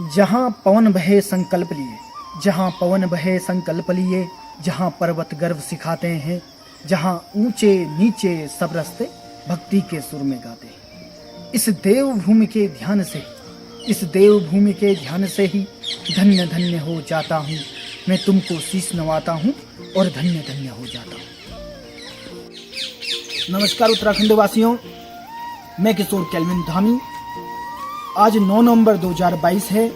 जहाँ पवन बहे संकल्प लिए, जहाँ पवन बहे संकल्प लिए, जहाँ पर्वत गर्व सिखाते हैं, जहाँ ऊंचे नीचे सब रास्ते भक्ति के सुर में गाते हैं। इस देवभूमि के ध्यान से, इस देवभूमि के ध्यान से ही धन्य धन्य हो जाता हूँ। मैं तुमको शीश नवाता हूँ और धन्य धन्य हो जाता हूँ। नमस्कार उत्तराखंड वासियों, मैं किशोर कैल्विन धामी। आज 9 नवंबर 2022 है,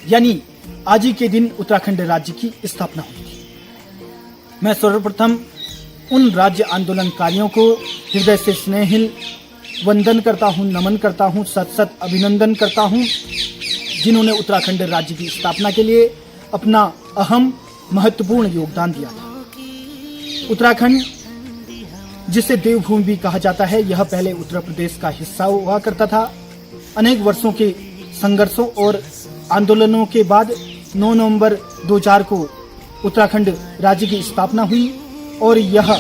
यानी आज ही के दिन उत्तराखंड राज्य की स्थापना हुई थी। मैं सर्वप्रथम उन राज्य आंदोलनकारियों को हृदय से स्नेहिल वंदन करता हूँ, नमन करता हूँ, सत सत अभिनंदन करता हूँ, जिन्होंने उत्तराखंड राज्य की स्थापना के लिए अपना अहम महत्वपूर्ण योगदान दिया था। उत्तराखंड, जिसे देवभूमि भी कहा जाता है, यह पहले उत्तर प्रदेश का हिस्सा हुआ करता था। अनेक वर्षों के संघर्षों और आंदोलनों के बाद 9 नवंबर 2000 को उत्तराखंड राज्य की स्थापना हुई और यह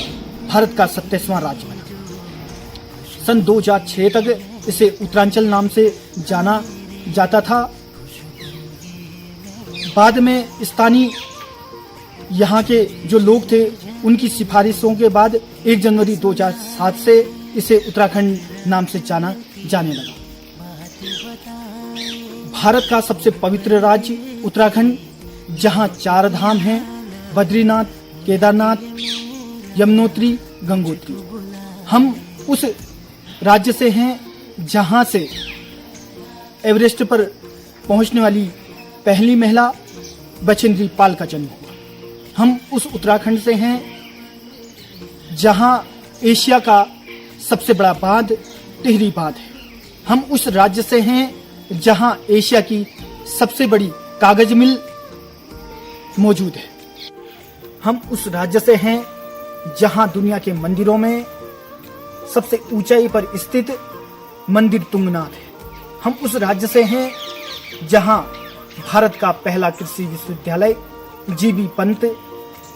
भारत का 27वां राज्य बना। सन 2006 तक इसे उत्तरांचल नाम से जाना जाता था। बाद में स्थानीय यहाँ के जो लोग थे, उनकी सिफारिशों के बाद 1 जनवरी 2007 से इसे उत्तराखंड नाम से जाना जाने लगा। भारत का सबसे पवित्र राज्य उत्तराखंड, जहाँ 4 धाम हैं, बद्रीनाथ, केदारनाथ, यमुनोत्री, गंगोत्री। हम उस राज्य से हैं जहाँ से एवरेस्ट पर पहुँचने वाली पहली महिला बछेंद्री पाल का जन्म हुआ। हम उस उत्तराखंड से हैं जहाँ एशिया का सबसे बड़ा बांध टिहरी बांध है। हम उस राज्य से हैं जहां एशिया की सबसे बड़ी कागज मिल मौजूद है। हम उस राज्य से हैं जहां दुनिया के मंदिरों में सबसे ऊंचाई पर स्थित मंदिर तुंगनाथ है। हम उस राज्य से हैं जहां भारत का पहला कृषि विश्वविद्यालय GB Pant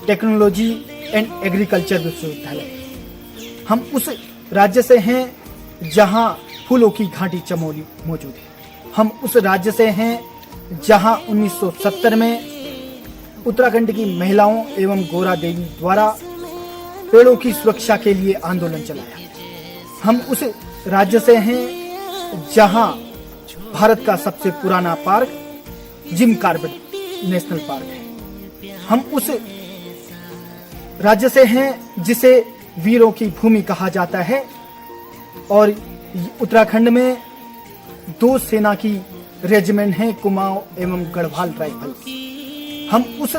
technology and agriculture विश्वविद्यालय। हम उस राज्य से हैं जहां फूलों की घाटी चमोली मौजूद है। हम उस राज्य से हैं जहां 1970 में उत्तराखंड की महिलाओं एवं गोरा देवी द्वारा पेड़ों की सुरक्षा के लिए आंदोलन चलाया। हम उस राज्य से हैं जहां भारत का सबसे पुराना park Jim Corbett national park है। हम उस राज्य से हैं जिसे वीरों की भूमि कहा जाता है और उत्तराखंड में 2 सेना की रेजिमेंट हैं, कुमाऊं एवं गढ़वाल राइफल। हम उस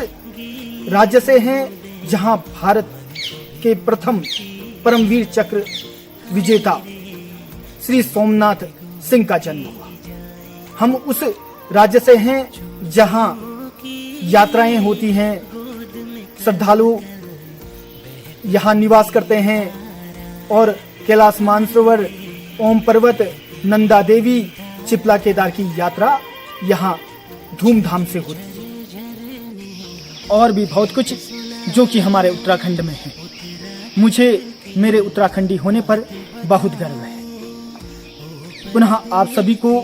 राज्य से हैं जहां भारत के प्रथम परमवीर चक्र विजेता श्री सोमनाथ सिंह का जन्म हुआ। हम उस राज्य से हैं जहां यात्राएं होती हैं, श्रद्धालु यहाँ निवास करते हैं और कैलाश मानसरोवर, ओम पर्वत, नंदा देवी, चिपला केदार की यात्रा यहाँ धूमधाम से होती है। और भी बहुत कुछ जो कि हमारे उत्तराखंड में है। मुझे मेरे उत्तराखंडी होने पर बहुत गर्व है। पुनः आप सभी को